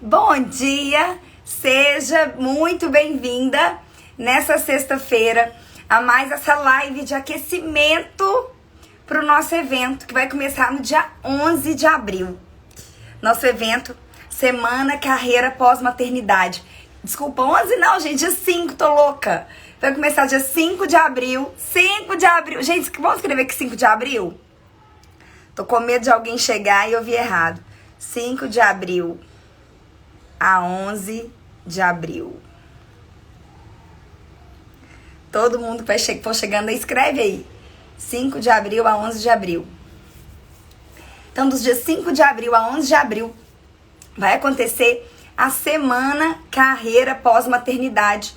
Bom dia, seja muito bem-vinda nessa sexta-feira a mais essa live de aquecimento para o nosso evento que vai começar no dia 11 de abril. Nosso evento, Semana Carreira Pós-Maternidade. Desculpa, 11 não, gente, dia 5, tô louca. Vai começar dia 5 de abril. 5 de abril. Gente, vamos escrever aqui 5 de abril? Tô com medo de alguém chegar e eu vi errado. 5 de abril a 11 de abril. Todo mundo que for chegando aí, escreve aí. 5 de abril a 11 de abril. Então, dos dias 5 de abril a 11 de abril, vai acontecer a Semana Carreira Pós-Maternidade.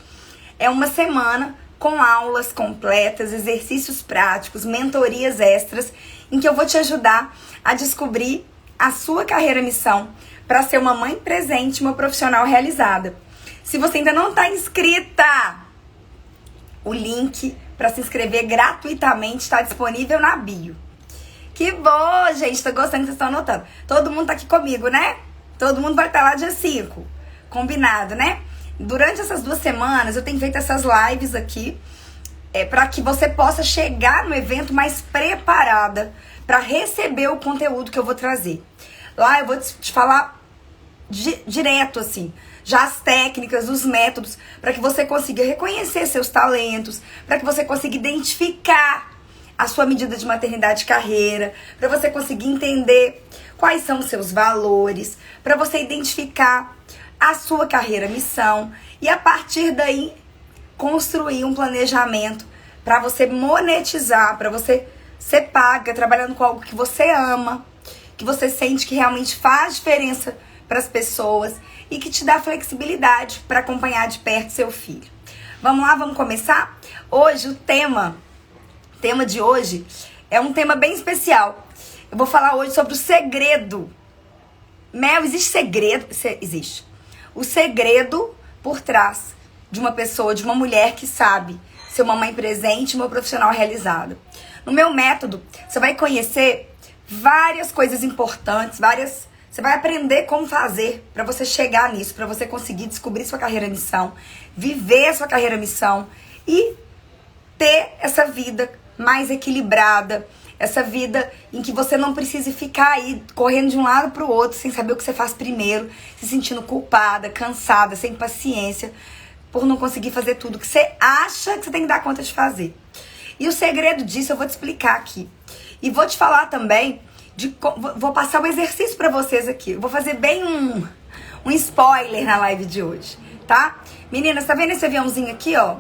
É uma semana com aulas completas, exercícios práticos, mentorias extras, em que eu vou te ajudar a descobrir a sua carreira-missão para ser uma mãe presente, uma profissional realizada. Se você ainda não está inscrita, o link para se inscrever gratuitamente está disponível na bio. Que bom, gente, tô gostando que vocês estão anotando. Todo mundo tá aqui comigo, né? Todo mundo vai estar lá dia 5, combinado, né? Durante essas 2 semanas eu tenho feito essas lives aqui para que você possa chegar no evento mais preparada para receber o conteúdo que eu vou trazer. Lá eu vou te falar direto, assim, já as técnicas, os métodos, para que você consiga reconhecer seus talentos, para que você consiga identificar a sua medida de maternidade e carreira, para você conseguir entender quais são os seus valores, para você identificar a sua carreira-missão e, a partir daí, construir um planejamento para você monetizar, para você ser paga, trabalhando com algo que você ama, que você sente que realmente faz diferença para as pessoas e que te dá flexibilidade para acompanhar de perto seu filho. Vamos lá, vamos começar? Hoje o tema de hoje é um tema bem especial. Eu vou falar hoje sobre o segredo. Mel, existe segredo? Existe. O segredo por trás de uma pessoa, de uma mulher que sabe ser uma mãe presente, uma profissional realizada. No meu método, você vai conhecer várias coisas importantes, você vai aprender como fazer para você chegar nisso, para você conseguir descobrir sua carreira-missão, viver a sua carreira-missão e ter essa vida mais equilibrada, essa vida em que você não precise ficar aí correndo de um lado para o outro sem saber o que você faz primeiro, se sentindo culpada, cansada, sem paciência, por não conseguir fazer tudo que você acha que você tem que dar conta de fazer. E o segredo disso eu vou te explicar aqui. E vou te falar também, vou passar um exercício para vocês aqui. Eu vou fazer bem um spoiler na live de hoje, tá? Meninas, tá vendo esse aviãozinho aqui, ó?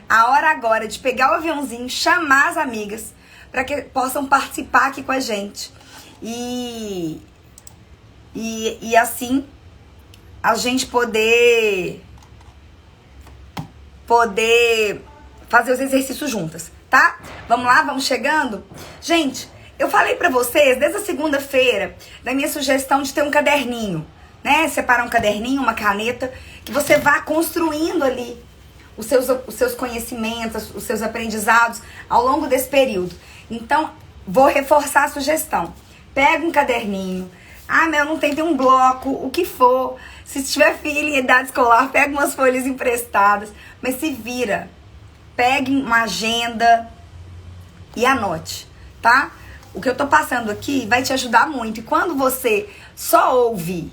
A hora agora de pegar o aviãozinho, chamar as amigas para que possam participar aqui com a gente. E assim a gente poder fazer os exercícios juntas, tá? Vamos lá, vamos chegando? Gente, eu falei pra vocês desde a segunda-feira da minha sugestão de ter um caderninho, né? Separar um caderninho, uma caneta, que você vá construindo ali os seus conhecimentos, os seus aprendizados ao longo desse período. Então, vou reforçar a sugestão. Pega um caderninho. Ah, Mel, não tem um bloco, o que for. Se tiver filho em idade escolar, pega umas folhas emprestadas. Mas se vira. Pegue uma agenda e anote, tá? O que eu tô passando aqui vai te ajudar muito. E quando você só ouve,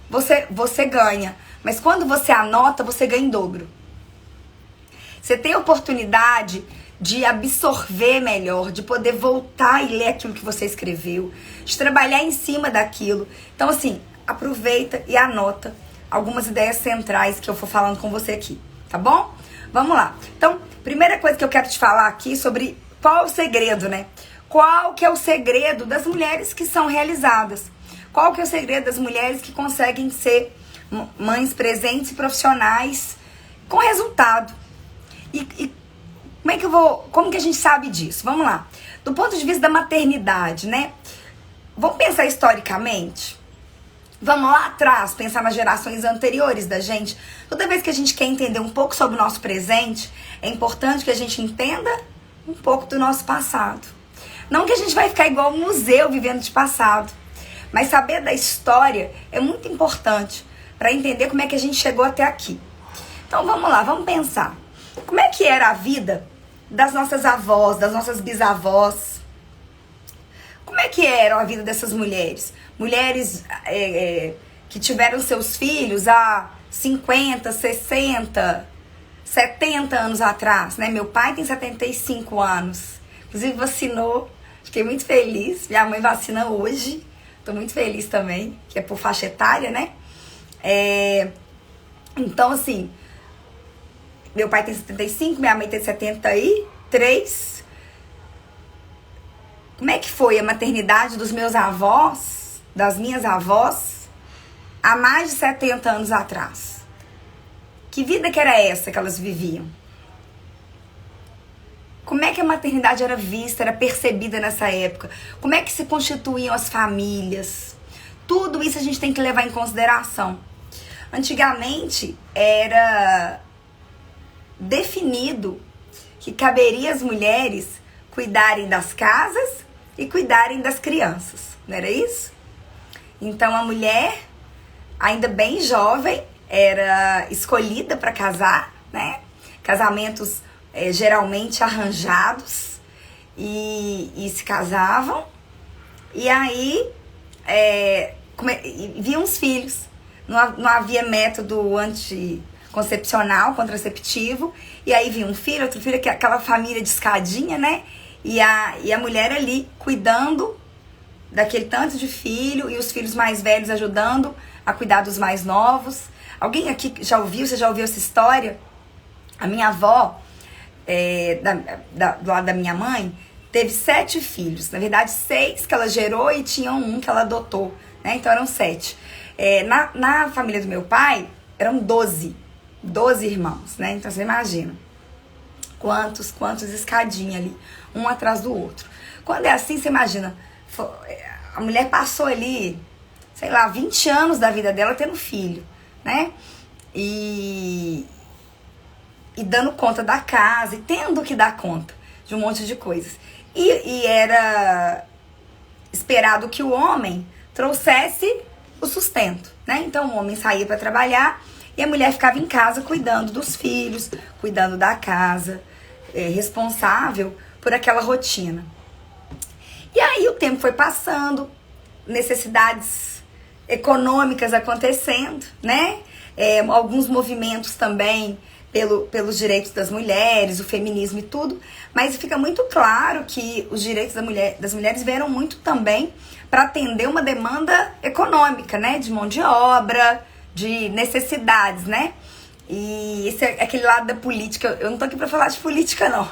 você ganha. Mas quando você anota, você ganha em dobro. Você tem a oportunidade de absorver melhor, de poder voltar e ler aquilo que você escreveu, de trabalhar em cima daquilo. Então, assim, aproveita e anota algumas ideias centrais que eu for falando com você aqui, tá bom? Vamos lá. Então, primeira coisa que eu quero te falar aqui sobre qual é o segredo, né? Qual que é o segredo das mulheres que são realizadas? Qual que é o segredo das mulheres que conseguem ser mães presentes e profissionais com resultado? E como que a gente sabe disso? Vamos lá. Do ponto de vista da maternidade, né? Vamos pensar historicamente? Vamos lá atrás, pensar nas gerações anteriores da gente. Toda vez que a gente quer entender um pouco sobre o nosso presente, é importante que a gente entenda um pouco do nosso passado. Não que a gente vai ficar igual um museu vivendo de passado, mas saber da história é muito importante para entender como é que a gente chegou até aqui. Então vamos lá, vamos pensar. Como é que era a vida das nossas avós, das nossas bisavós? Como é que era a vida dessas mulheres? Mulheres que tiveram seus filhos há 50, 60, 70 anos atrás, né? Meu pai tem 75 anos. Inclusive vacinou, fiquei muito feliz. Minha mãe vacina hoje, tô muito feliz também, que é por faixa etária, né? Então, assim, meu pai tem 75, minha mãe tem 73. Como é que foi a maternidade dos meus avós, das minhas avós, há mais de 70 anos atrás? Que vida que era essa que elas viviam? Como é que a maternidade era vista, era percebida nessa época? Como é que se constituíam as famílias? Tudo isso a gente tem que levar em consideração. Antigamente era definido que caberia às mulheres cuidarem das casas e cuidarem das crianças, não era isso? Então a mulher, ainda bem jovem, era escolhida para casar, né? Casamentos geralmente arranjados, e se casavam, e aí viam os filhos. Não havia método anticoncepcional, contraceptivo, e aí vinha um filho, outro filho, aquela família de escadinha, né? E a mulher ali cuidando daquele tanto de filho, e os filhos mais velhos ajudando a cuidar dos mais novos. Alguém aqui já ouviu, você já ouviu essa história? A minha avó, do lado da minha mãe, teve 7 filhos. Na verdade, 6 que ela gerou e tinha um que ela adotou, né? Então eram 7. Na família do meu pai, eram 12 irmãos, né? Então você imagina quantos escadinhas ali, um atrás do outro. Quando é assim, você imagina, a mulher passou ali, sei lá, 20 anos da vida dela tendo filho, né? E dando conta da casa, e tendo que dar conta de um monte de coisas. E era esperado que o homem trouxesse o sustento, né? Então o homem saía para trabalhar e a mulher ficava em casa cuidando dos filhos, cuidando da casa, responsável por aquela rotina. E aí o tempo foi passando, necessidades econômicas acontecendo, né? Alguns movimentos também pelos direitos das mulheres, o feminismo e tudo, mas fica muito claro que os direitos das mulheres vieram muito também para atender uma demanda econômica, né? De mão de obra, de necessidades, né? E esse é aquele lado da política. Eu não tô aqui para falar de política, não,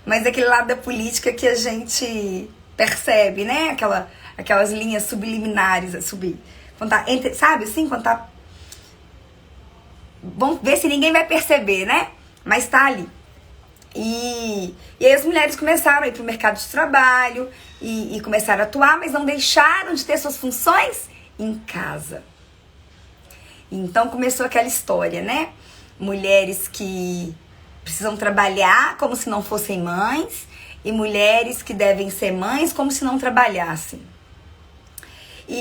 mas é aquele lado da política que a gente percebe, né? Aquelas linhas subliminares, quando tá sabe assim, quando tá. Vamos ver se ninguém vai perceber, né? Mas tá ali. E aí as mulheres começaram a ir pro mercado de trabalho e começaram a atuar, mas não deixaram de ter suas funções em casa. Então começou aquela história, né? Mulheres que precisam trabalhar como se não fossem mães, e mulheres que devem ser mães como se não trabalhassem.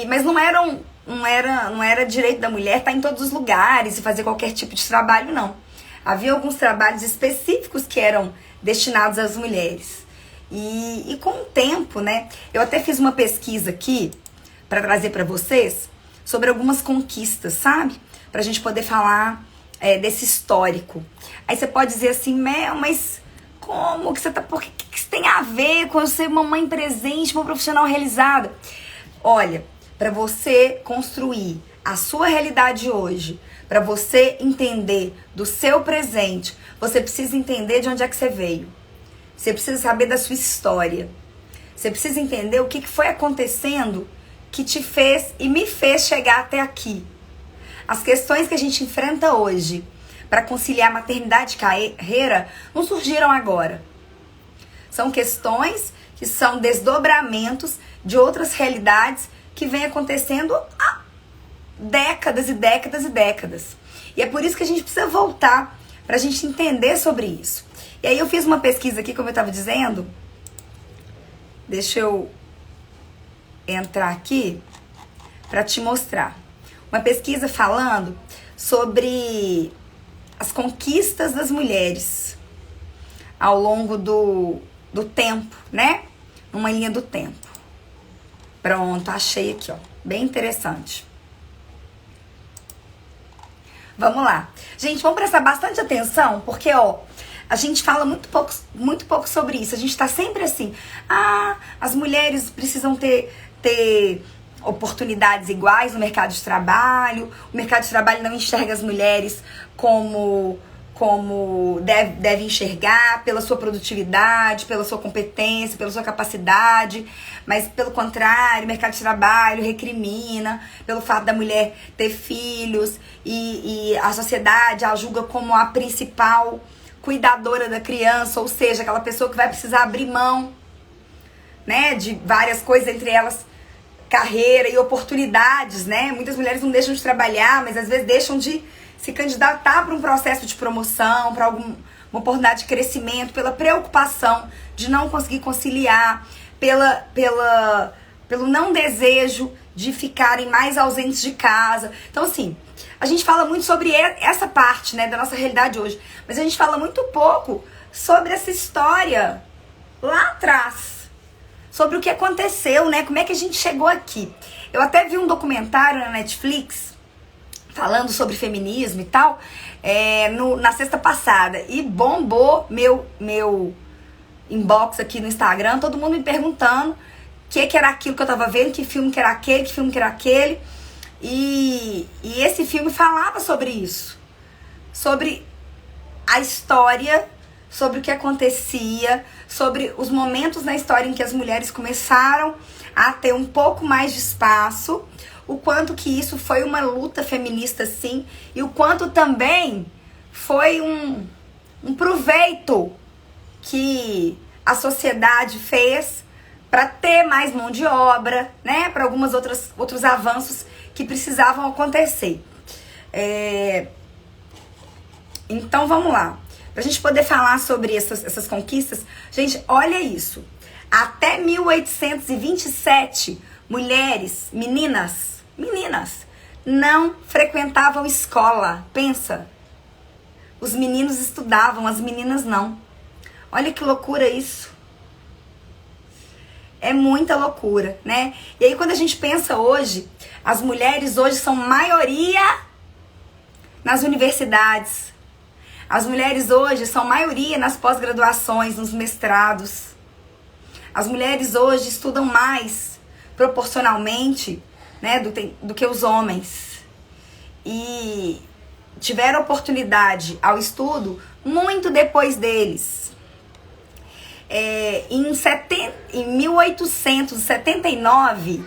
Mas não era direito da mulher estar em todos os lugares e fazer qualquer tipo de trabalho, não. Havia alguns trabalhos específicos que eram destinados às mulheres. E com o tempo, né? Eu até fiz uma pesquisa aqui para trazer para vocês sobre algumas conquistas, sabe? Pra gente poder falar desse histórico. Aí você pode dizer assim, Mel, mas como que você tá... Por que isso tem a ver com eu ser uma mãe presente, uma profissional realizada? Olha, para você construir a sua realidade hoje, para você entender do seu presente, você precisa entender de onde é que você veio. Você precisa saber da sua história. Você precisa entender o que foi acontecendo que te fez e me fez chegar até aqui. As questões que a gente enfrenta hoje para conciliar maternidade e carreira não surgiram agora. São questões que são desdobramentos de outras realidades que vem acontecendo há décadas e décadas e décadas. E é por isso que a gente precisa voltar para a gente entender sobre isso. E aí eu fiz uma pesquisa aqui, como eu estava dizendo. Deixa eu entrar aqui para te mostrar. uma pesquisa falando sobre as conquistas das mulheres ao longo do tempo, né? Numa linha do tempo. Pronto, achei aqui, ó. Bem interessante. Vamos lá. Gente, vamos prestar bastante atenção, porque, ó, a gente fala muito pouco sobre isso. A gente tá sempre assim, as mulheres precisam ter oportunidades iguais no mercado de trabalho. O mercado de trabalho não enxerga as mulheres como deve enxergar, pela sua produtividade, pela sua competência, pela sua capacidade, mas pelo contrário, o mercado de trabalho recrimina pelo fato da mulher ter filhos e a sociedade a julga como a principal cuidadora da criança, ou seja, aquela pessoa que vai precisar abrir mão, né, de várias coisas, entre elas carreira e oportunidades, né? Muitas mulheres não deixam de trabalhar, mas às vezes deixam de se candidatar para um processo de promoção, para alguma oportunidade de crescimento, pela preocupação de não conseguir conciliar, pelo não desejo de ficarem mais ausentes de casa. Então, assim, a gente fala muito sobre essa parte, né, da nossa realidade hoje, mas a gente fala muito pouco sobre essa história lá atrás, sobre o que aconteceu, né, como é que a gente chegou aqui. Eu até vi um documentário na Netflix falando sobre feminismo e tal, na sexta passada, e bombou meu inbox aqui no Instagram, todo mundo me perguntando o que era aquilo que eu tava vendo, que filme que era aquele, e esse filme falava sobre isso, sobre a história, sobre o que acontecia, sobre os momentos na história em que as mulheres começaram a ter um pouco mais de espaço, o quanto que isso foi uma luta feminista, sim, e o quanto também foi um proveito que a sociedade fez para ter mais mão de obra, né, para alguns outros avanços que precisavam acontecer. Então vamos lá, para a gente poder falar sobre essas conquistas. Gente, olha isso, até 1827, mulheres, meninas, não frequentavam escola. Pensa, os meninos estudavam, as meninas não. Olha que loucura isso. É muita loucura, né? E aí quando a gente pensa hoje, as mulheres hoje são maioria nas universidades. As mulheres hoje são maioria nas pós-graduações, nos mestrados. As mulheres hoje estudam mais proporcionalmente, né, do que os homens. E tiveram oportunidade ao estudo muito depois deles. Em 1879,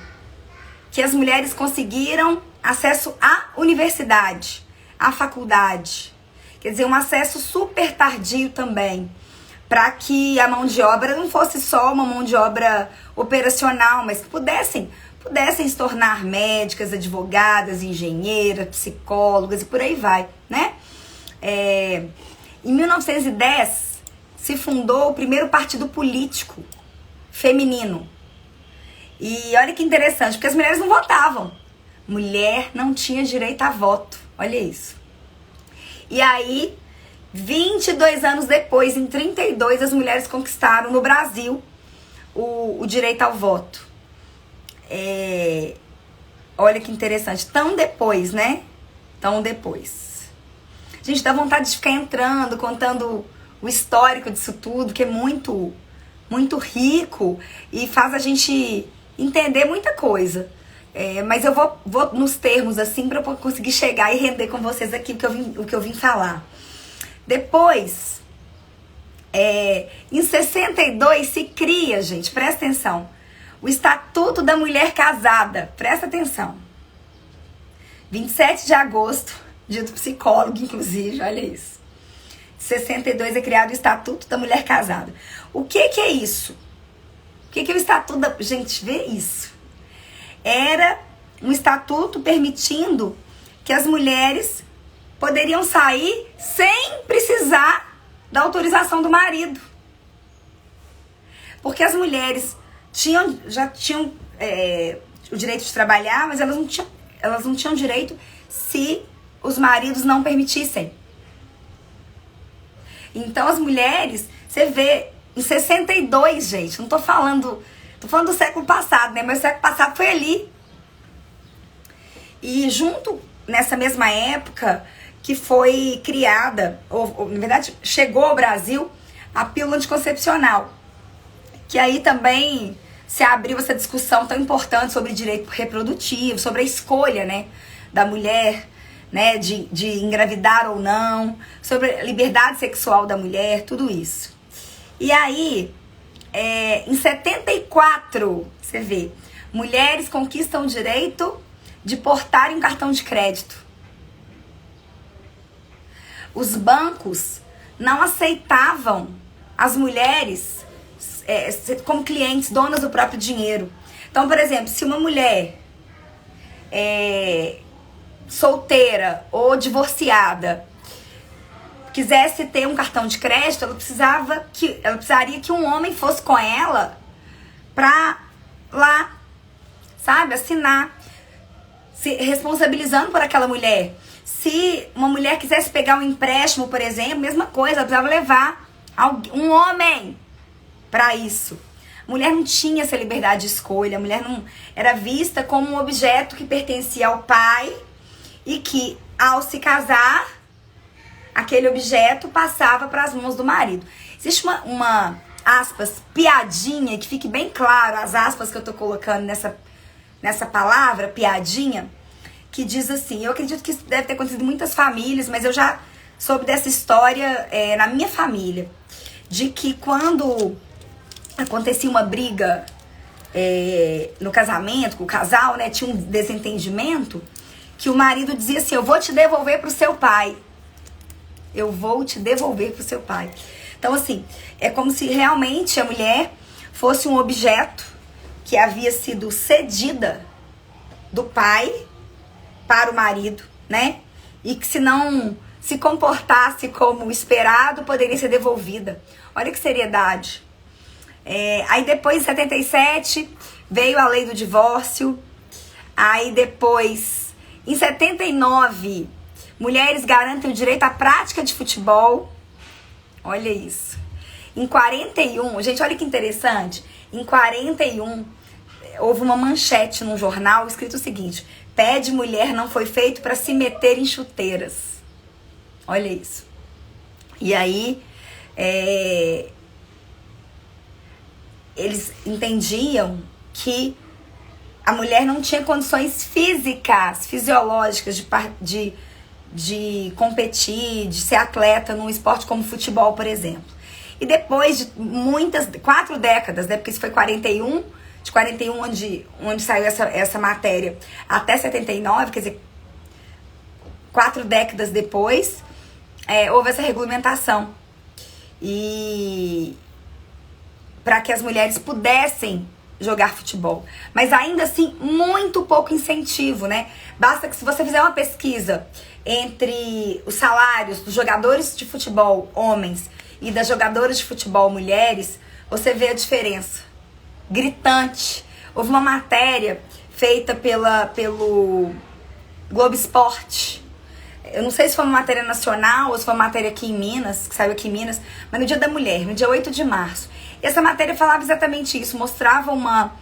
que as mulheres conseguiram acesso à universidade, à faculdade. Quer dizer, um acesso super tardio também, para que a mão de obra não fosse só uma mão de obra operacional, mas que pudessem se tornar médicas, advogadas, engenheiras, psicólogas e por aí vai, né? Em 1910, se fundou o primeiro partido político feminino. E olha que interessante, porque as mulheres não votavam. Mulher não tinha direito a voto, olha isso. E aí, 22 anos depois, em 32, as mulheres conquistaram no Brasil o direito ao voto. Olha que interessante. Tão depois, né? Tão depois. Gente, dá vontade de ficar entrando, contando o histórico disso tudo, que é muito, muito rico e faz a gente entender muita coisa. Mas eu vou nos termos assim para eu conseguir chegar e render com vocês aqui o que eu vim falar. Depois, em 62 se cria, gente, presta atenção, o Estatuto da Mulher Casada. Presta atenção. 27 de agosto, dia do psicólogo, inclusive, olha isso. 62 é criado o Estatuto da Mulher Casada. O que é isso? O que é o Estatuto da... Gente, vê isso. Era um estatuto permitindo que as mulheres poderiam sair sem precisar da autorização do marido. Porque as mulheres já tinham o direito de trabalhar, mas elas não tinham elas não tinham direito se os maridos não permitissem. Então as mulheres, você vê, em 62, gente, não tô falando do século passado, né? Mas o século passado foi ali. E junto, nessa mesma época, que foi criada, ou na verdade, chegou ao Brasil, a pílula anticoncepcional. Que aí também se abriu essa discussão tão importante sobre direito reprodutivo, sobre a escolha, né, da mulher, né, de engravidar ou não, sobre a liberdade sexual da mulher, tudo isso. E aí, em 74, você vê, mulheres conquistam o direito de portarem um cartão de crédito. Os bancos não aceitavam as mulheres como clientes, donas do próprio dinheiro. Então, por exemplo, se uma mulher solteira ou divorciada quisesse ter um cartão de crédito, ela precisaria que um homem fosse com ela pra lá, sabe, assinar, se responsabilizando por aquela mulher. Se uma mulher quisesse pegar um empréstimo, por exemplo, mesma coisa, ela precisava levar um homem para isso. A mulher não tinha essa liberdade de escolha, a mulher não era vista como um objeto que pertencia ao pai e que, ao se casar, aquele objeto passava para as mãos do marido. Existe uma aspas, piadinha, que fique bem claro as aspas que eu tô colocando nessa palavra, piadinha, que diz assim, eu acredito que isso deve ter acontecido em muitas famílias, mas eu já soube dessa história na minha família, de que quando acontecia uma briga no casamento, com o casal, né, tinha um desentendimento, que o marido dizia assim, eu vou te devolver pro seu pai. Eu vou te devolver pro seu pai. Então, assim, é como se realmente a mulher fosse um objeto que havia sido cedida do pai para o marido, né? E que se não se comportasse como esperado, poderia ser devolvida. Olha que seriedade. Aí depois, em 77, veio a lei do divórcio. Aí depois, em 79, mulheres garantem o direito à prática de futebol. Olha isso. Em 41, gente, olha que interessante. Em 41, houve uma manchete num jornal escrito o seguinte: pé de mulher não foi feito para se meter em chuteiras. Olha isso. E aí, eles entendiam que a mulher não tinha condições físicas, fisiológicas de competir, de ser atleta num esporte como futebol, por exemplo. E depois de 4 décadas, né, porque isso foi 41, de 41 onde saiu essa matéria, até 79, quer dizer, 4 décadas depois, houve essa regulamentação. E para que as mulheres pudessem jogar futebol. Mas ainda assim, muito pouco incentivo, né? Basta que se você fizer uma pesquisa entre os salários dos jogadores de futebol homens e das jogadoras de futebol mulheres, você vê a diferença gritante. Houve uma matéria feita pelo Globo Esporte. Eu não sei se foi uma matéria nacional ou se foi uma matéria aqui em Minas, que saiu aqui em Minas, mas no Dia da Mulher, no dia 8 de março. E essa matéria falava exatamente isso, mostrava uma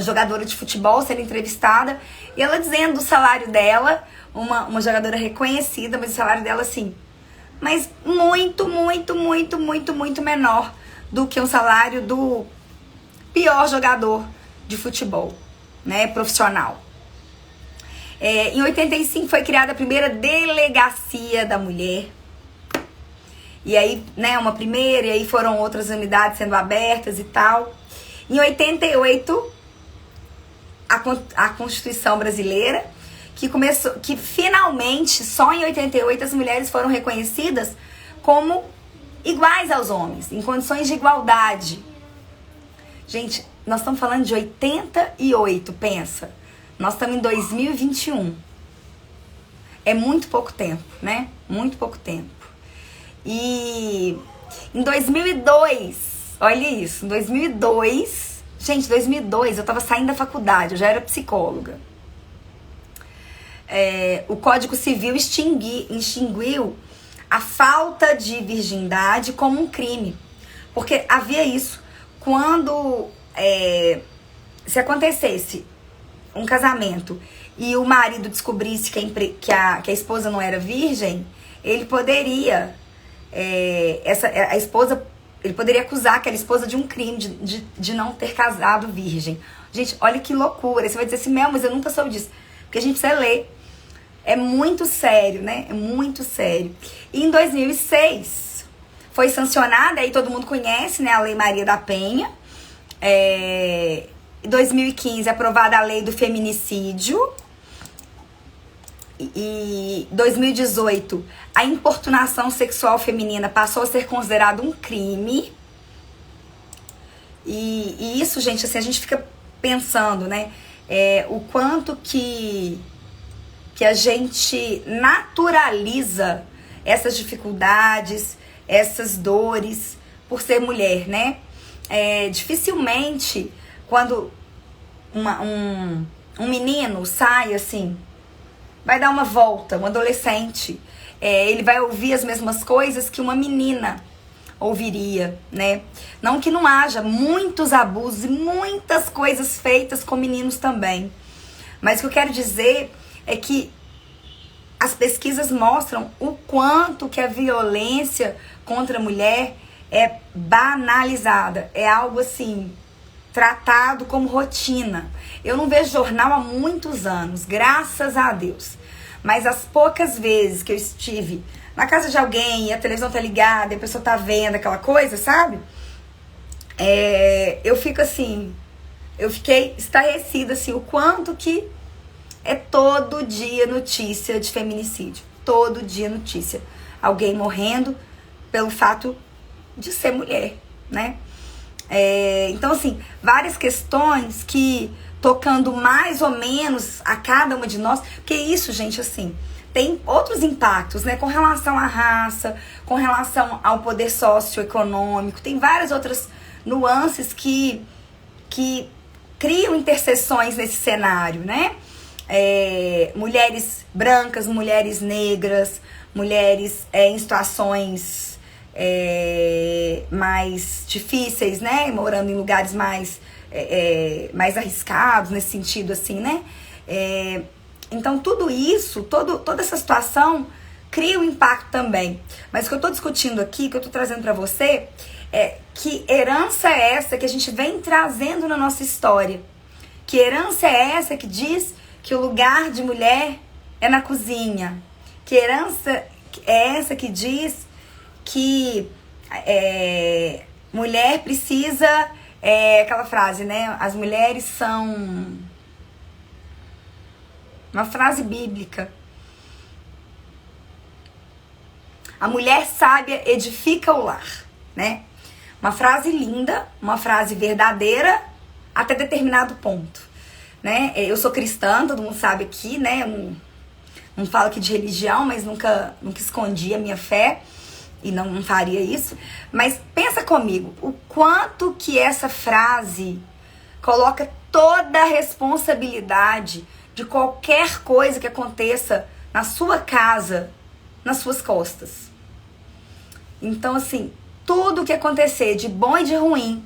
jogadora de futebol sendo entrevistada e ela dizendo o salário dela, uma jogadora reconhecida, mas o salário dela, assim, mas muito, muito, muito, muito, muito menor do que um salário do pior jogador de futebol, né, profissional. Em 85 foi criada a primeira delegacia da mulher. E aí, né, uma primeira, e aí foram outras unidades sendo abertas e tal. Em 88, a Constituição Brasileira, que finalmente, só em 88, as mulheres foram reconhecidas como iguais aos homens, em condições de igualdade. Gente, nós estamos falando de 88, pensa. Nós estamos em 2021. É muito pouco tempo, né? Muito pouco tempo. E em 2002, olha isso, em 2002, gente, 2002 eu tava saindo da faculdade, eu já era psicóloga. o Código Civil extinguiu a falta de virgindade como um crime. Porque havia isso. Quando se acontecesse um casamento e o marido descobrisse que a esposa não era virgem, ele poderia ele poderia acusar aquela esposa de um crime, de não ter casado virgem. Gente, olha que loucura. Você vai dizer assim, mas eu nunca soube disso. Porque a gente precisa ler. É muito sério, né? É muito sério. E em 2006 foi sancionada, aí todo mundo conhece, né? A Lei Maria da Penha. Em 2015 aprovada a Lei do Feminicídio. E 2018 a importunação sexual feminina passou a ser considerado um crime. E isso, gente, assim, a gente fica pensando, né? O quanto que a gente naturaliza essas dificuldades, essas dores por ser mulher, né? Dificilmente, quando um menino sai assim, vai dar uma volta, um adolescente, ele vai ouvir as mesmas coisas que uma menina ouviria, né? Não que não haja muitos abusos e muitas coisas feitas com meninos também. Mas o que eu quero dizer é que as pesquisas mostram o quanto que a violência contra a mulher é banalizada. É algo assim, tratado como rotina. Eu não vejo jornal há muitos anos, graças a Deus. Mas as poucas vezes que eu estive na casa de alguém e a televisão tá ligada e a pessoa tá vendo aquela coisa, sabe? Eu fico assim, eu fiquei estarrecida assim, o quanto que é todo dia notícia de feminicídio. Todo dia notícia. Alguém morrendo pelo fato de ser mulher, né? Então, assim, várias questões que tocando mais ou menos a cada uma de nós, porque isso, gente, assim, tem outros impactos, né? Com relação à raça, com relação ao poder socioeconômico, tem várias outras nuances que criam interseções nesse cenário, né? Mulheres brancas, mulheres negras, mulheres em situações mais difíceis, né? Morando em lugares mais arriscados nesse sentido, assim, né? Então, tudo isso, toda essa situação cria um impacto também. Mas o que eu tô discutindo aqui, que eu tô trazendo pra você, é que herança é essa que a gente vem trazendo na nossa história? Que herança é essa que diz que o lugar de mulher é na cozinha? Que herança é essa que diz que mulher precisa... aquela frase, né? As mulheres são... Uma frase bíblica. A mulher sábia edifica o lar, né? Uma frase linda, uma frase verdadeira até determinado ponto, né? Eu sou cristã, todo mundo sabe aqui, né? Eu não falo aqui de religião, mas nunca escondi a minha fé e não faria isso. Mas pensa comigo, o quanto que essa frase coloca toda a responsabilidade de qualquer coisa que aconteça na sua casa, nas suas costas. Então, assim, tudo que acontecer de bom e de ruim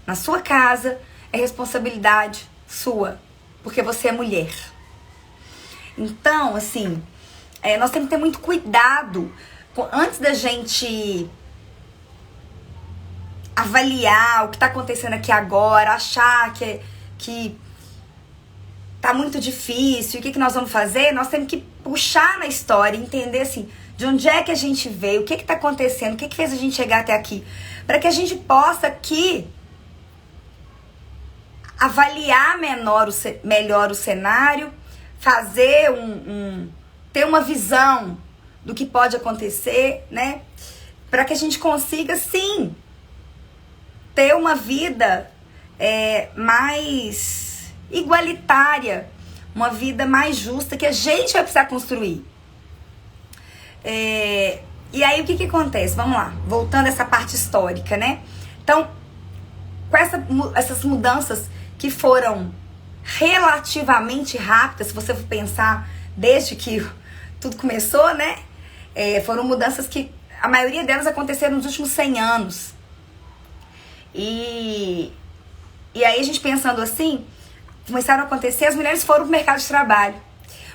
na sua casa é responsabilidade sua, porque você é mulher. Então, assim, nós temos que ter muito cuidado antes da gente avaliar o que está acontecendo aqui agora, achar que tá muito difícil, o que nós vamos fazer? Nós temos que puxar na história, entender assim, de onde é que a gente veio, o que tá acontecendo, o que fez a gente chegar até aqui, para que a gente possa aqui avaliar melhor o cenário, fazer ter uma visão do que pode acontecer, né? Para que a gente consiga, sim, ter uma vida mais igualitária, uma vida mais justa que a gente vai precisar construir. E aí o que acontece? Vamos lá, voltando a essa parte histórica, né? Então, com essas mudanças que foram relativamente rápida, se você for pensar desde que tudo começou, né? Foram mudanças que a maioria delas aconteceram nos últimos 100 anos. E aí a gente pensando assim, começaram a acontecer, as mulheres foram pro mercado de trabalho.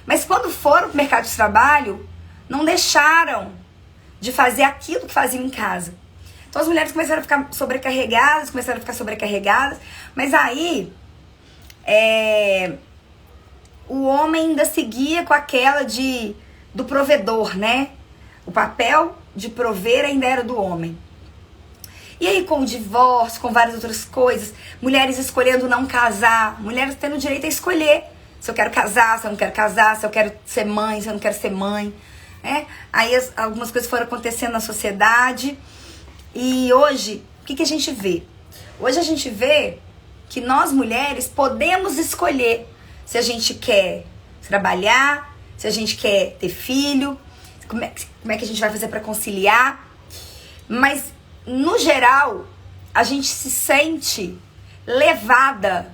Mas quando foram pro mercado de trabalho, não deixaram de fazer aquilo que faziam em casa. Então as mulheres começaram a ficar sobrecarregadas, mas aí o homem ainda seguia com aquela do provedor, né? O papel de prover ainda era do homem. E aí com o divórcio, com várias outras coisas, mulheres escolhendo não casar, mulheres tendo o direito a escolher se eu quero casar, se eu não quero casar, se eu quero ser mãe, se eu não quero ser mãe. Aí algumas coisas foram acontecendo na sociedade. E hoje, o que a gente vê? Hoje a gente vê que nós mulheres podemos escolher se a gente quer trabalhar, se a gente quer ter filho, como é que a gente vai fazer para conciliar. Mas, no geral, a gente se sente levada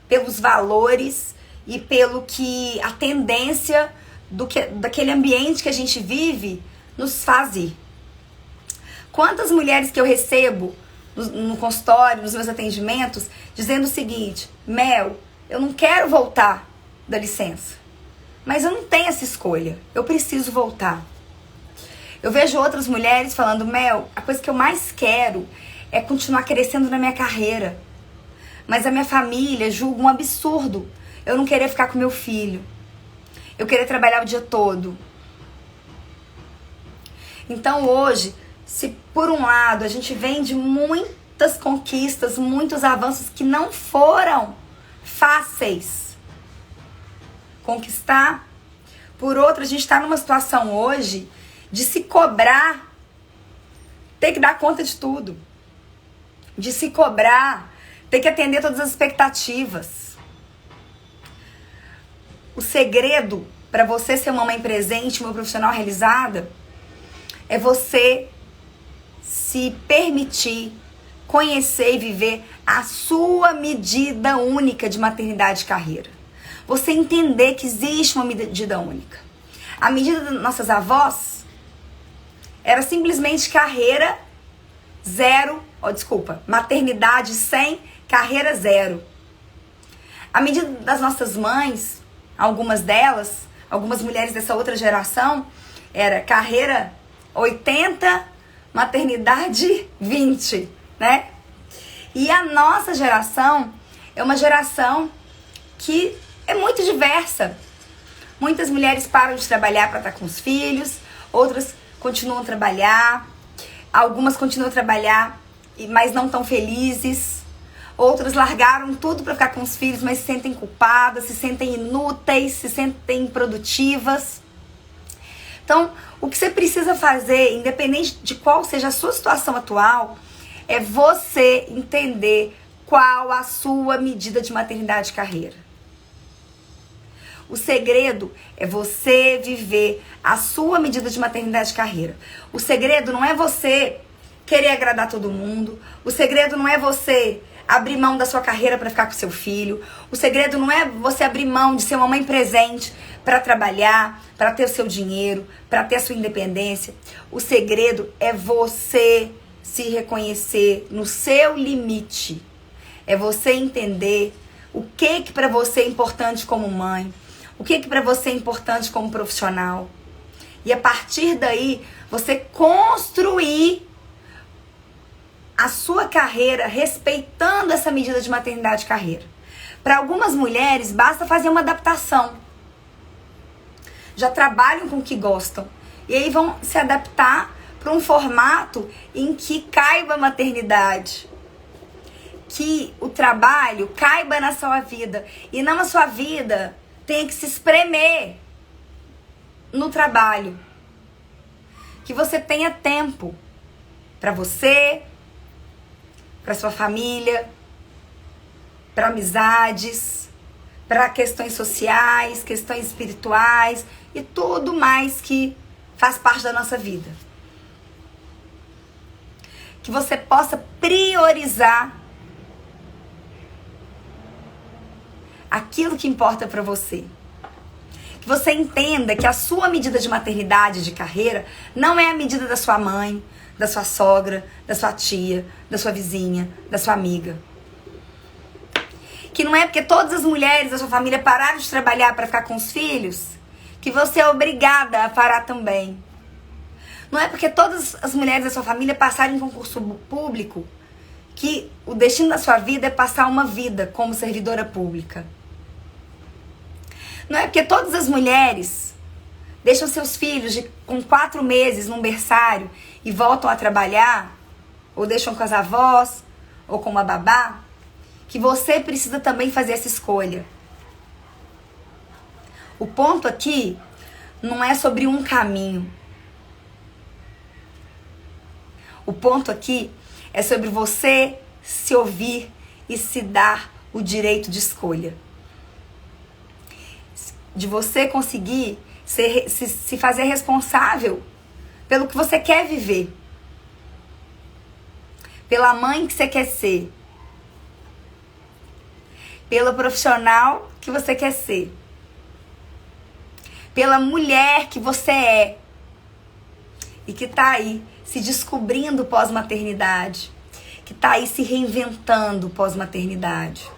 pelos valores e pelo que a tendência daquele ambiente que a gente vive nos faz ir. Quantas mulheres que eu recebo no consultório, nos meus atendimentos, dizendo o seguinte: Mel, eu não quero voltar da licença, mas eu não tenho essa escolha, eu preciso voltar. Eu vejo outras mulheres falando: Mel, a coisa que eu mais quero é continuar crescendo na minha carreira, mas a minha família julga um absurdo eu não querer ficar com meu filho, eu querer trabalhar o dia todo. Então hoje, se por um lado a gente vem de muitas conquistas, muitos avanços que não foram fáceis conquistar, por outro a gente está numa situação hoje de se cobrar, ter que dar conta de tudo, de se cobrar, ter que atender todas as expectativas. O segredo para você ser uma mãe presente, uma profissional realizada, é você se permitir conhecer e viver a sua medida única de maternidade e carreira. Você entender que existe uma medida única. A medida das nossas avós era simplesmente carreira zero, maternidade 100, carreira zero. A medida das nossas mães, algumas delas, algumas mulheres dessa outra geração, era carreira 80, maternidade 20, né? E a nossa geração é uma geração que é muito diversa. Muitas mulheres param de trabalhar para estar com os filhos, outras continuam a trabalhar, algumas continuam a trabalhar, mas não tão felizes. Outras largaram tudo para ficar com os filhos, mas se sentem culpadas, se sentem inúteis, se sentem improdutivas. Então, o que você precisa fazer, independente de qual seja a sua situação atual, é você entender qual a sua medida de maternidade e carreira. O segredo é você viver a sua medida de maternidade e carreira. O segredo não é você querer agradar todo mundo. O segredo não é você abrir mão da sua carreira para ficar com seu filho. O segredo não é você abrir mão de ser uma mãe presente para trabalhar, para ter o seu dinheiro, para ter a sua independência. O segredo é você se reconhecer no seu limite. É você entender o que para você é importante como mãe, o que para você é importante como profissional. E a partir daí, você construir a sua carreira respeitando essa medida de maternidade e carreira. Para algumas mulheres, basta fazer uma adaptação. Já trabalham com o que gostam. E aí vão se adaptar para um formato em que caiba a maternidade. Que o trabalho caiba na sua vida. E não a sua vida tenha que se espremer no trabalho. Que você tenha tempo para você, para sua família, para amizades, para questões sociais, questões espirituais e tudo mais que faz parte da nossa vida. Que você possa priorizar aquilo que importa para você. Que você entenda que a sua medida de maternidade, de carreira, não é a medida da sua mãe, da sua sogra, da sua tia, da sua vizinha, da sua amiga. Que não é porque todas as mulheres da sua família pararam de trabalhar para ficar com os filhos que você é obrigada a parar também. Não é porque todas as mulheres da sua família passaram em concurso público que o destino da sua vida é passar uma vida como servidora pública. Não é porque todas as mulheres deixam seus filhos com 4 meses num berçário e voltam a trabalhar, ou deixam com as avós, ou com uma babá, que você precisa também fazer essa escolha. O ponto aqui não é sobre um caminho. O ponto aqui é sobre você se ouvir e se dar o direito de escolha. De você conseguir se fazer responsável pelo que você quer viver. Pela mãe que você quer ser. Pelo profissional que você quer ser. Pela mulher que você é. E que tá aí se descobrindo pós-maternidade. Que tá aí se reinventando pós-maternidade.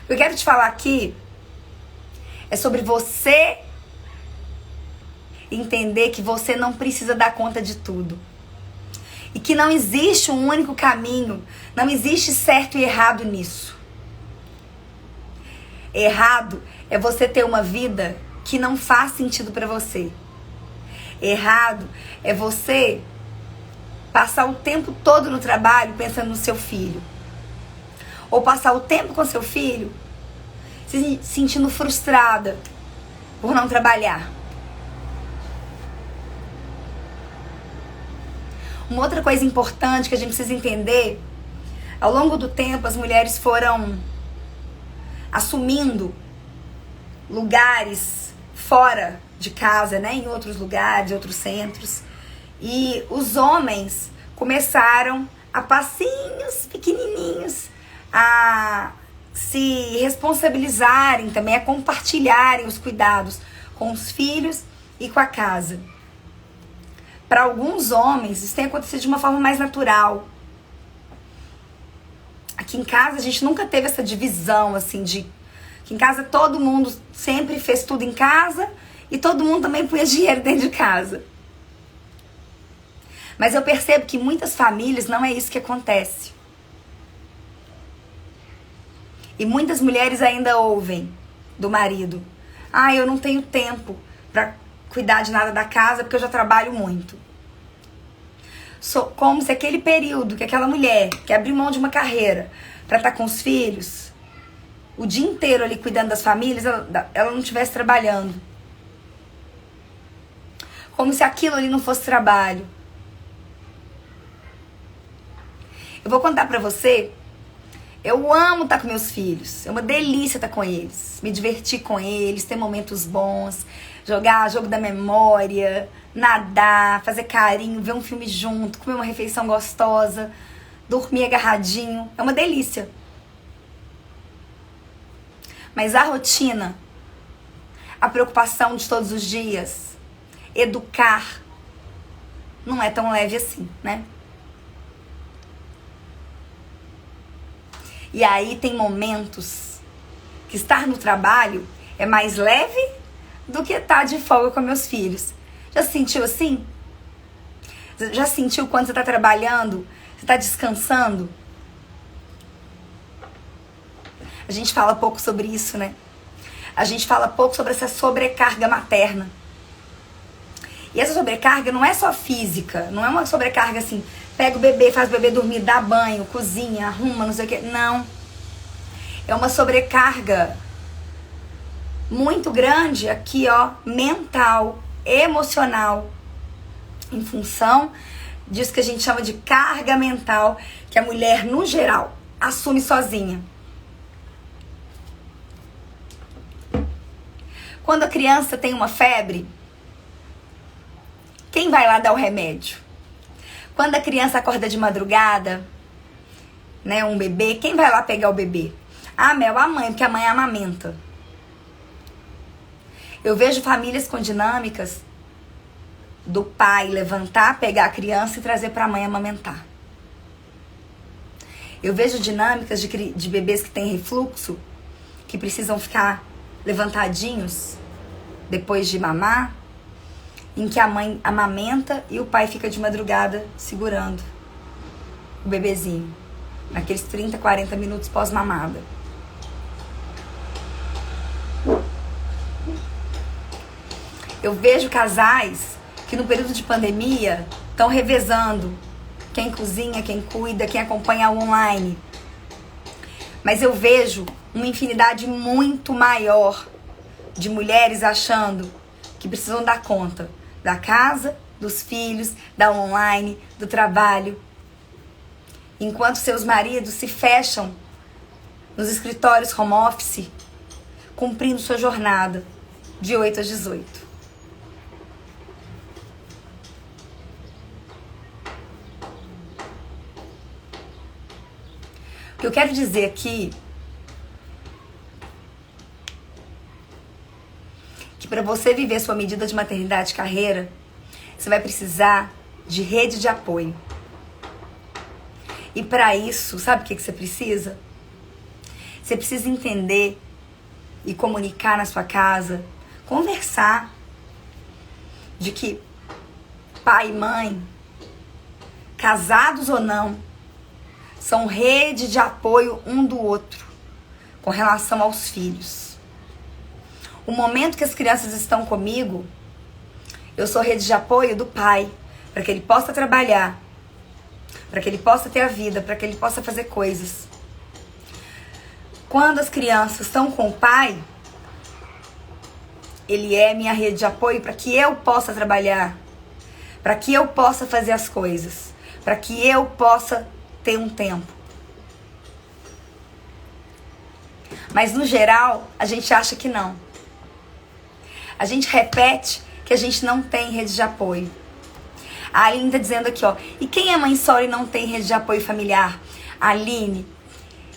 O que eu quero te falar aqui é sobre você entender que você não precisa dar conta de tudo. E que não existe um único caminho, não existe certo e errado nisso. Errado é você ter uma vida que não faz sentido pra você. Errado é você passar o tempo todo no trabalho pensando no seu filho. Ou passar o tempo com seu filho se sentindo frustrada por não trabalhar. Uma outra coisa importante que a gente precisa entender, ao longo do tempo as mulheres foram assumindo lugares fora de casa, né, em outros lugares, outros centros. E os homens começaram a passinhos pequenininhos a se responsabilizarem também, a compartilharem os cuidados com os filhos e com a casa. Para alguns homens, isso tem acontecido de uma forma mais natural. Aqui em casa, a gente nunca teve essa divisão, assim, de... Aqui em casa, todo mundo sempre fez tudo em casa e todo mundo também punha dinheiro dentro de casa. Mas eu percebo que em muitas famílias não é isso que acontece. E muitas mulheres ainda ouvem do marido: ah, eu não tenho tempo para cuidar de nada da casa porque eu já trabalho muito. Como se aquele período que aquela mulher que abriu mão de uma carreira para estar com os filhos, o dia inteiro ali cuidando das famílias, ela não estivesse trabalhando. Como se aquilo ali não fosse trabalho. Eu vou contar pra você, eu amo estar com meus filhos, é uma delícia estar com eles, me divertir com eles, ter momentos bons, jogar jogo da memória, nadar, fazer carinho, ver um filme junto, comer uma refeição gostosa, dormir agarradinho, é uma delícia. Mas a rotina, a preocupação de todos os dias, educar, não é tão leve assim, né? E aí tem momentos que estar no trabalho é mais leve do que estar de folga com meus filhos. Já se sentiu assim? Já sentiu quando você está trabalhando, você está descansando? A gente fala pouco sobre isso, né? A gente fala pouco sobre essa sobrecarga materna. E essa sobrecarga não é só física, não é uma sobrecarga assim, pega o bebê, faz o bebê dormir, dá banho, cozinha, arruma, não sei o que. Não. É uma sobrecarga muito grande aqui, ó, mental, emocional, em função disso que a gente chama de carga mental, que a mulher, no geral, assume sozinha. Quando a criança tem uma febre, quem vai lá dar o remédio? Quando a criança acorda de madrugada, né, um bebê, quem vai lá pegar o bebê? Ah, Mel, a mãe, porque a mãe amamenta. Eu vejo famílias com dinâmicas do pai levantar, pegar a criança e trazer para a mãe amamentar. Eu vejo dinâmicas de bebês que têm refluxo, que precisam ficar levantadinhos depois de mamar, em que a mãe amamenta e o pai fica de madrugada segurando o bebezinho, naqueles 30, 40 minutos pós-mamada. Eu vejo casais que no período de pandemia estão revezando quem cozinha, quem cuida, quem acompanha online. Mas eu vejo uma infinidade muito maior de mulheres achando que precisam dar conta da casa, dos filhos, da online, do trabalho. Enquanto seus maridos se fecham nos escritórios home office, cumprindo sua jornada de 8 às 18. O que eu quero dizer aqui que para você viver sua medida de maternidade e carreira, você vai precisar de rede de apoio. E para isso, sabe o que você precisa? Você precisa entender e comunicar na sua casa, conversar de que pai e mãe, casados ou não, são rede de apoio um do outro com relação aos filhos. O momento que as crianças estão comigo, eu sou rede de apoio do pai, para que ele possa trabalhar, para que ele possa ter a vida, para que ele possa fazer coisas. Quando as crianças estão com o pai, ele é minha rede de apoio para que eu possa trabalhar, para que eu possa fazer as coisas, para que eu possa ter um tempo. Mas no geral, a gente acha que não. A gente repete que a gente não tem rede de apoio. A Aline tá dizendo aqui, ó. E quem é mãe solo e não tem rede de apoio familiar? Aline,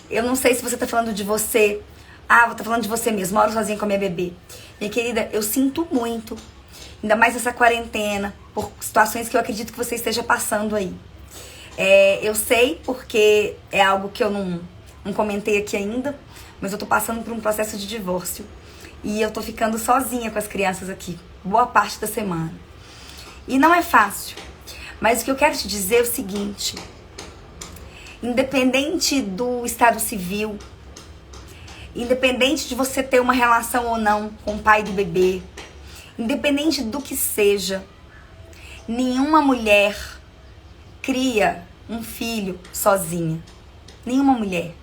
eu não sei se você tá falando de você. Ah, vou tá falando de você mesmo. Moro sozinha com a minha bebê. Minha querida, eu sinto muito. Ainda mais essa quarentena. Por situações que eu acredito que você esteja passando aí. Eu sei porque é algo que eu não comentei aqui ainda, mas eu tô passando por um processo de divórcio e eu tô ficando sozinha com as crianças aqui, boa parte da semana. E não é fácil, mas o que eu quero te dizer é o seguinte: independente do estado civil, independente de você ter uma relação ou não com o pai do bebê, independente do que seja, nenhuma mulher cria um filho sozinha. Nenhuma mulher.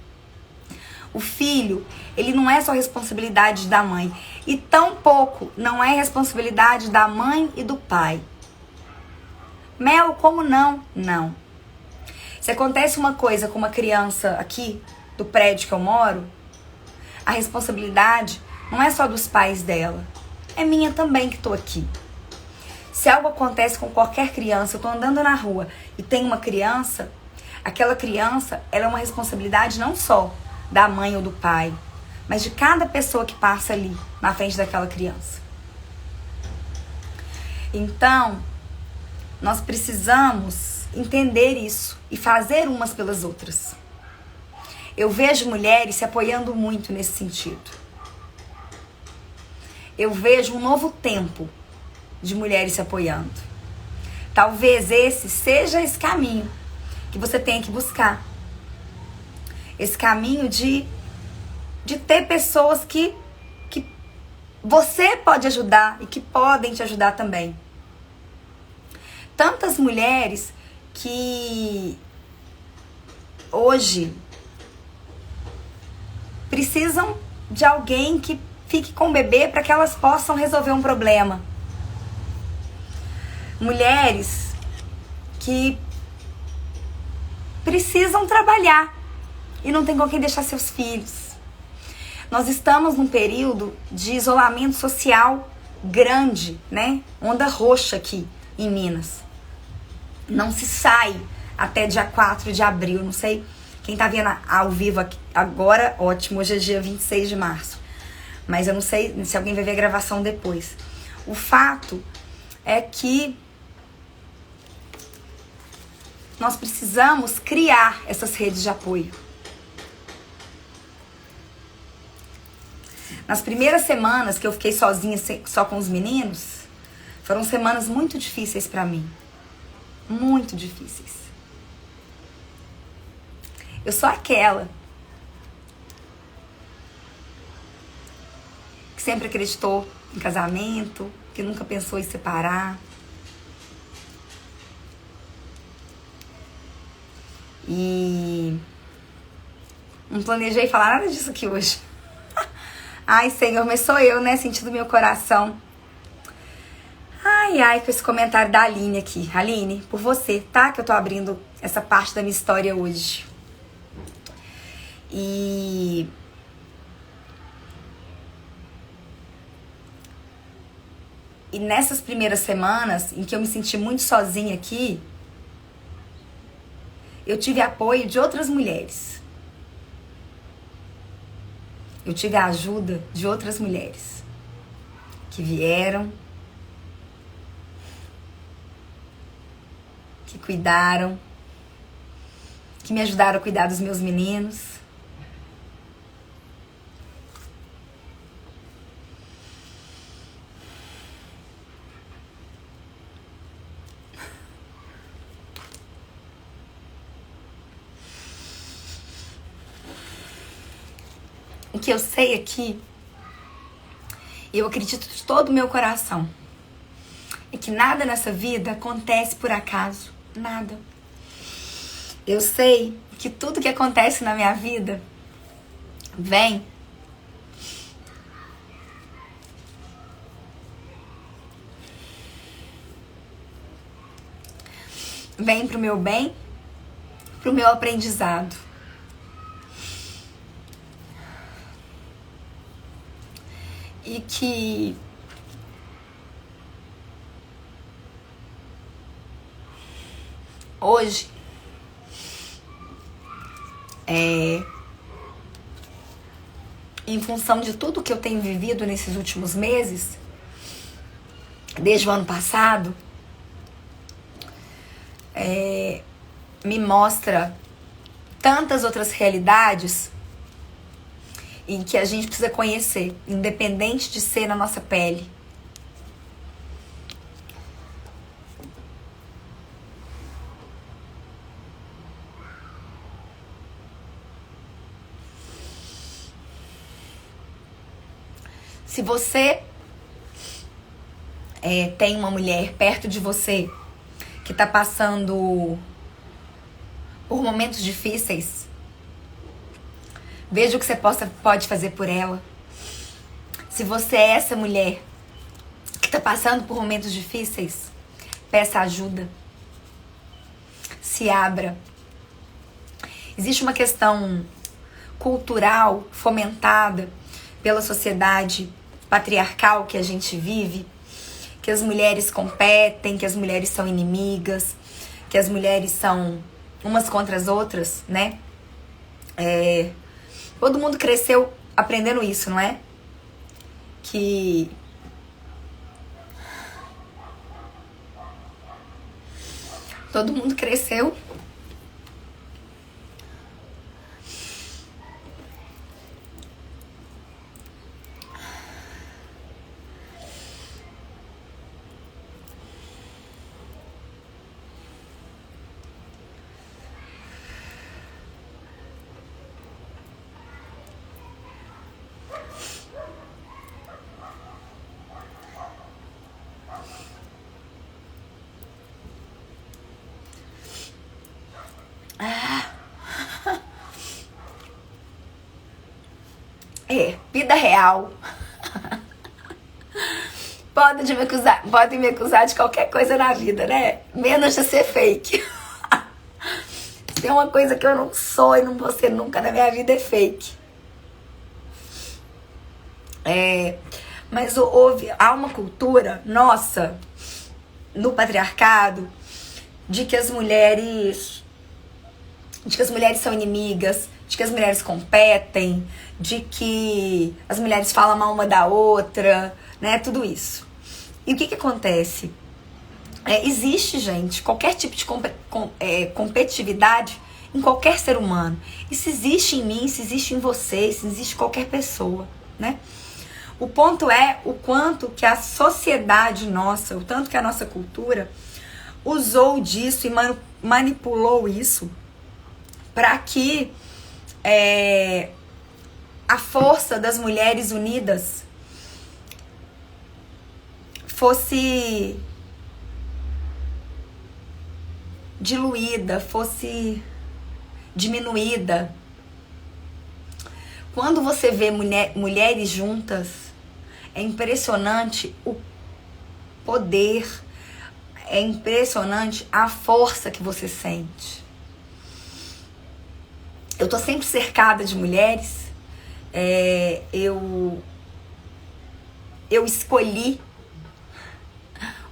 O filho, ele não é só responsabilidade da mãe. E tampouco não é responsabilidade da mãe e do pai. Mel, como não? Não. Se acontece uma coisa com uma criança aqui, do prédio que eu moro, a responsabilidade não é só dos pais dela. É minha também que tô aqui. Se algo acontece com qualquer criança, eu tô andando na rua e tem uma criança, aquela criança, ela é uma responsabilidade não só da mãe ou do pai, mas de cada pessoa que passa ali na frente daquela criança. Então, nós precisamos entender isso e fazer umas pelas outras. Eu vejo mulheres se apoiando muito nesse sentido. Eu vejo um novo tempo de mulheres se apoiando. Talvez seja esse caminho que você tenha que buscar. Esse caminho de ter pessoas que você pode ajudar e que podem te ajudar também. Tantas mulheres que hoje precisam de alguém que fique com o bebê para que elas possam resolver um problema. Mulheres que precisam trabalhar e não tem com quem deixar seus filhos. Nós estamos num período de isolamento social grande, né? Onda roxa aqui em Minas. Não se sai até dia 4 de abril, não sei Quem tá vendo ao vivo aqui agora, ótimo, hoje é dia 26 de março. Mas eu não sei se alguém vai ver a gravação depois. O fato é que nós precisamos criar essas redes de apoio. Nas primeiras semanas que eu fiquei sozinha, só com os meninos, foram semanas muito difíceis pra mim. Muito difíceis. Eu sou aquela que sempre acreditou em casamento, que nunca pensou em separar. E não planejei falar nada disso aqui hoje. Ai, Senhor, mas sou eu, né? Sentindo meu coração. Ai, com esse comentário da Aline aqui. Aline, por você, tá? Que eu tô abrindo essa parte da minha história hoje. E nessas primeiras semanas, em que eu me senti muito sozinha aqui, eu tive apoio de outras mulheres. Eu tive a ajuda de outras mulheres que vieram, que cuidaram, que me ajudaram a cuidar dos meus meninos. O que eu sei aqui, eu acredito de todo o meu coração, é que nada nessa vida acontece por acaso. Nada. Eu sei que tudo que acontece na minha vida vem pro meu bem, pro meu aprendizado. E que hoje em função de tudo que eu tenho vivido nesses últimos meses, desde o ano passado, me mostra tantas outras realidades em que a gente precisa conhecer, independente de ser na nossa pele. Se você tem uma mulher perto de você que está passando por momentos difíceis, veja o que você pode fazer por ela. Se você é essa mulher que está passando por momentos difíceis, peça ajuda. Se abra. Existe uma questão cultural fomentada pela sociedade patriarcal que a gente vive, que as mulheres competem, que as mulheres são inimigas, que as mulheres são umas contra as outras, né? Todo mundo cresceu aprendendo isso, não é? Que todo mundo cresceu vida real. Podem me acusar de qualquer coisa na vida, né? Menos de ser fake. Se tem uma coisa que eu não sou e não vou ser nunca na minha vida, é fake. Mas há uma cultura nossa, no patriarcado, de que as mulheres de que as mulheres são inimigas, de que as mulheres competem, de que as mulheres falam mal uma da outra, né? Tudo isso. E o que acontece? Existe, gente, qualquer tipo de competitividade em qualquer ser humano. Isso existe em mim, isso existe em você, isso existe em qualquer pessoa, né? O ponto é o quanto que a sociedade nossa, o tanto que a nossa cultura usou disso e manipulou isso para que a força das mulheres unidas fosse diluída, fosse diminuída. Quando você vê mulheres juntas, é impressionante o poder, é impressionante a força que você sente. Eu tô sempre cercada de mulheres. Eu escolhi,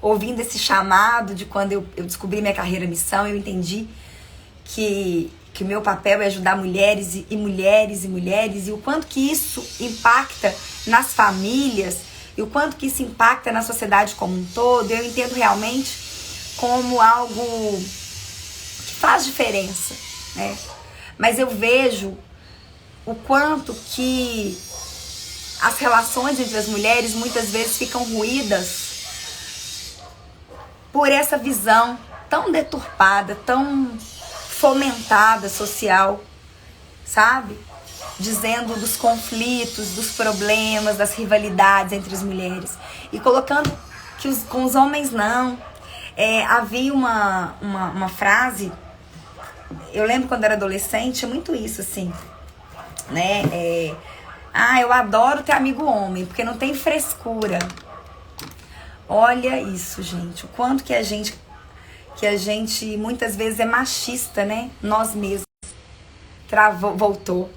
ouvindo esse chamado de quando eu descobri minha carreira missão, eu entendi que o meu papel é ajudar mulheres e mulheres e mulheres, e o quanto que isso impacta nas famílias, e o quanto que isso impacta na sociedade como um todo, eu entendo realmente como algo que faz diferença, né? Mas eu vejo o quanto que as relações entre as mulheres muitas vezes ficam ruídas por essa visão tão deturpada, tão fomentada social, sabe? Dizendo dos conflitos, dos problemas, das rivalidades entre as mulheres. E colocando que com os homens não. Havia uma frase, eu lembro quando era adolescente, é muito isso, assim, né? Eu adoro ter amigo homem, porque não tem frescura. Olha isso, gente, o quanto que a gente muitas vezes é machista, né? Nós mesmos. Voltou.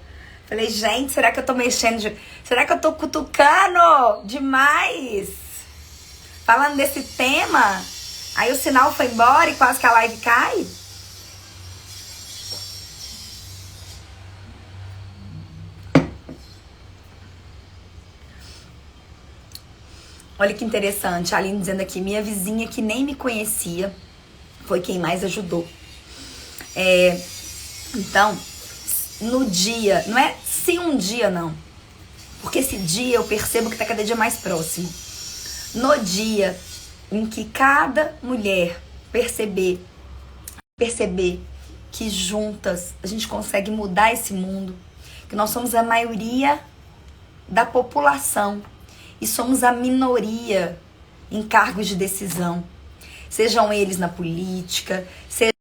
Falei, gente, será que eu tô mexendo? Será que eu tô cutucando demais? Falando desse tema, aí o sinal foi embora e quase que a live cai. Olha que interessante, a Aline dizendo aqui, minha vizinha que nem me conhecia foi quem mais ajudou. Então, no dia, não é se um dia não, porque esse dia eu percebo que tá cada dia mais próximo. No dia em que cada mulher perceber que juntas a gente consegue mudar esse mundo, que nós somos a maioria da população e somos a minoria em cargos de decisão, sejam eles na política, seja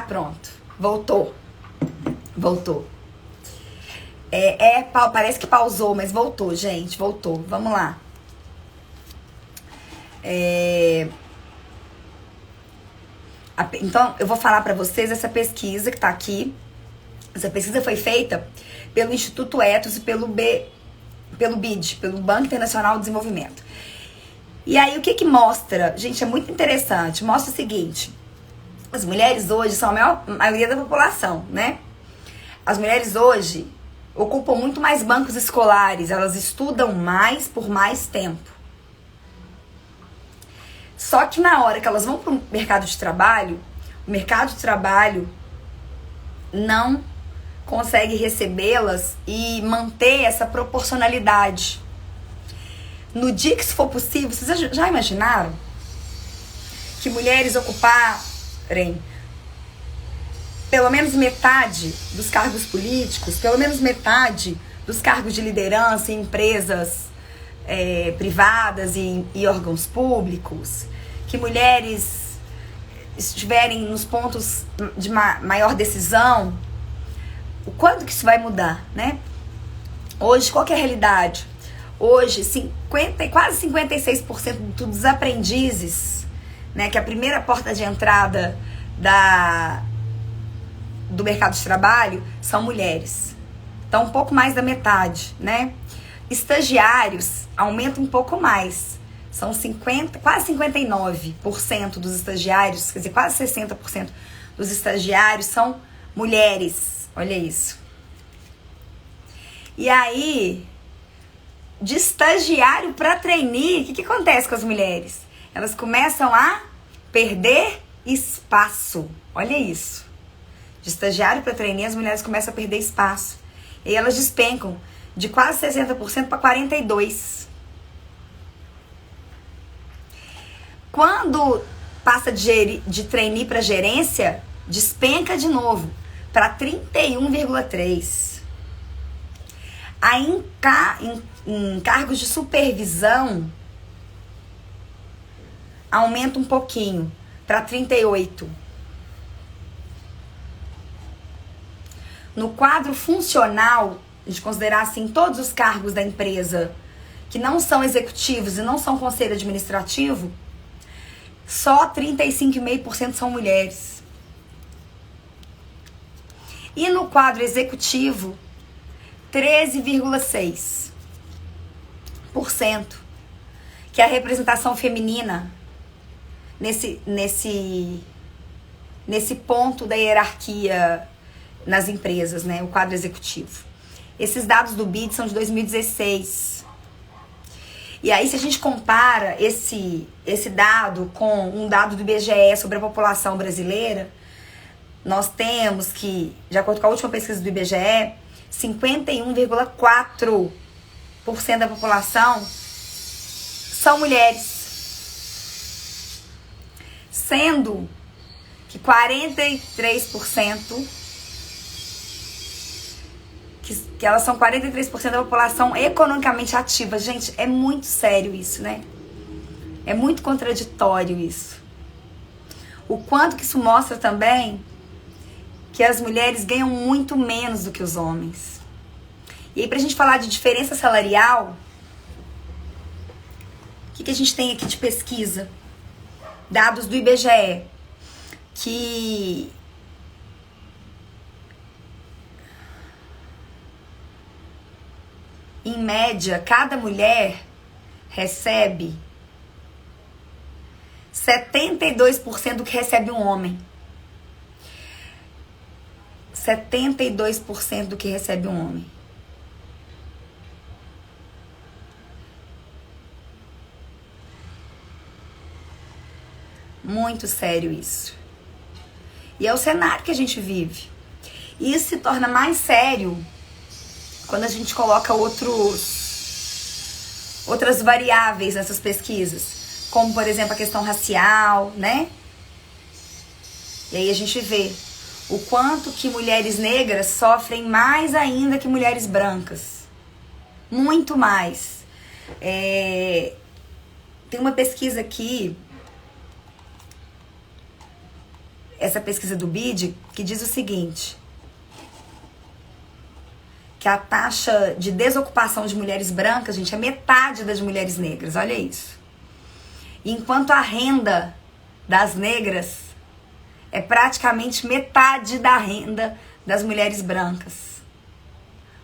pronto, voltou. Parece que pausou, mas voltou, gente, voltou. Vamos lá. Então, eu vou falar pra vocês essa pesquisa que tá aqui. Essa pesquisa foi feita pelo Instituto Ethos e pelo BID, pelo Banco Internacional de Desenvolvimento. E aí, o que mostra? Gente, é muito interessante. Mostra o seguinte. As mulheres hoje são a maioria da população, né? As mulheres hoje ocupam muito mais bancos escolares, elas estudam mais por mais tempo. Só que na hora que elas vão para o mercado de trabalho, o mercado de trabalho não consegue recebê-las e manter essa proporcionalidade. No dia que isso for possível, vocês já imaginaram que mulheres ocuparem pelo menos metade dos cargos políticos, pelo menos metade dos cargos de liderança em empresas privadas e órgãos públicos, que mulheres estiverem nos pontos de maior decisão? O quanto que isso vai mudar, né? Hoje, qual que é a realidade? Hoje, quase 56% dos aprendizes, né, que é a primeira porta de entrada do mercado de trabalho, são mulheres. Então, um pouco mais da metade, né? Estagiários aumenta um pouco mais. São quase 59% dos estagiários, quer dizer, quase 60% dos estagiários são mulheres. Olha isso. E aí, de estagiário para trainee, o que acontece com as mulheres? Elas começam a perder espaço. Olha isso. De estagiário para trainee, as mulheres começam a perder espaço. E elas despencam de quase 60% para 42%. Quando passa de trainee para gerência, despenca de novo para 31,3%. Aí em cargos de supervisão, aumenta um pouquinho para 38%. No quadro funcional, de considerar assim todos os cargos da empresa que não são executivos e não são conselho administrativo, só 35,5% são mulheres. E no quadro executivo, 13,6%, que é a representação feminina nesse ponto da hierarquia nas empresas, né? O quadro executivo. Esses dados do BID são de 2016. E aí, se a gente compara esse dado com um dado do IBGE sobre a população brasileira, nós temos que, de acordo com a última pesquisa do IBGE, 51,4% da população são mulheres. Sendo que 43%, que elas são 43% da população economicamente ativa. Gente, é muito sério isso, né? É muito contraditório isso. O quanto que isso mostra também que as mulheres ganham muito menos do que os homens. E aí, pra gente falar de diferença salarial, o que a gente tem aqui de pesquisa? Dados do IBGE, que em média, cada mulher recebe 72% do que recebe um homem. 72% do que recebe um homem. Muito sério isso. E é o cenário que a gente vive. E isso se torna mais sério quando a gente coloca outras variáveis nessas pesquisas, como, por exemplo, a questão racial, né? E aí a gente vê o quanto que mulheres negras sofrem mais ainda que mulheres brancas. Muito mais. Tem uma pesquisa aqui, essa pesquisa do BID, que diz o seguinte: que a taxa de desocupação de mulheres brancas, gente, é metade das mulheres negras. Olha isso. Enquanto a renda das negras é praticamente metade da renda das mulheres brancas.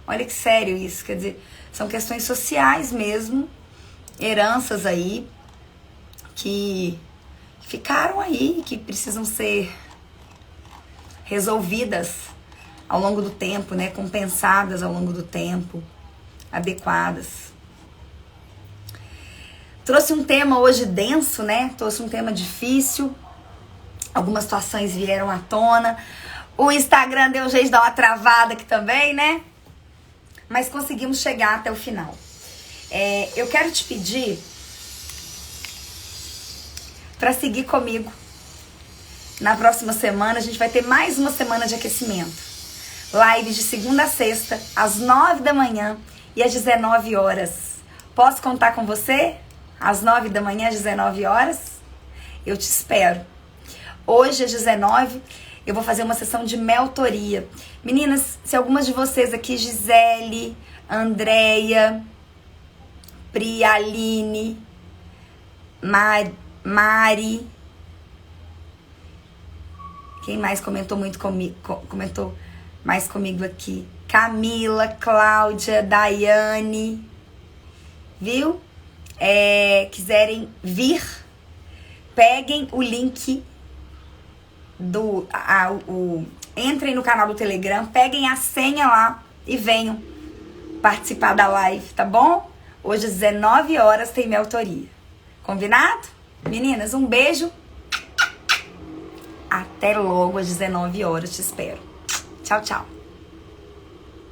Olha que sério isso. Quer dizer, são questões sociais mesmo, heranças aí, que ficaram aí, que precisam ser resolvidas ao longo do tempo, né? Compensadas ao longo do tempo, adequadas. Trouxe um tema hoje denso, né? Trouxe um tema difícil. Algumas situações vieram à tona. O Instagram deu um jeito de dar uma travada aqui também, né? Mas conseguimos chegar até o final. Eu quero te pedir para seguir comigo. Na próxima semana, a gente vai ter mais uma semana de aquecimento. Live de segunda a sexta, às 9 da manhã e às 19 horas. Posso contar com você? Às 9 da manhã, às 19 horas? Eu te espero. Hoje, às 19, eu vou fazer uma sessão de mentoria. Meninas, se algumas de vocês aqui, Gisele, Andréia, Pri, Aline, Mari, quem mais comentou muito comigo? Comentou mais comigo aqui? Camila, Cláudia, Daiane, viu? Quiserem vir, peguem o link entrem no canal do Telegram, peguem a senha lá e venham participar da live, tá bom? Hoje às 19 horas tem mentoria. Combinado? Meninas, um beijo. Até logo às 19 horas, te espero. Tchau, tchau.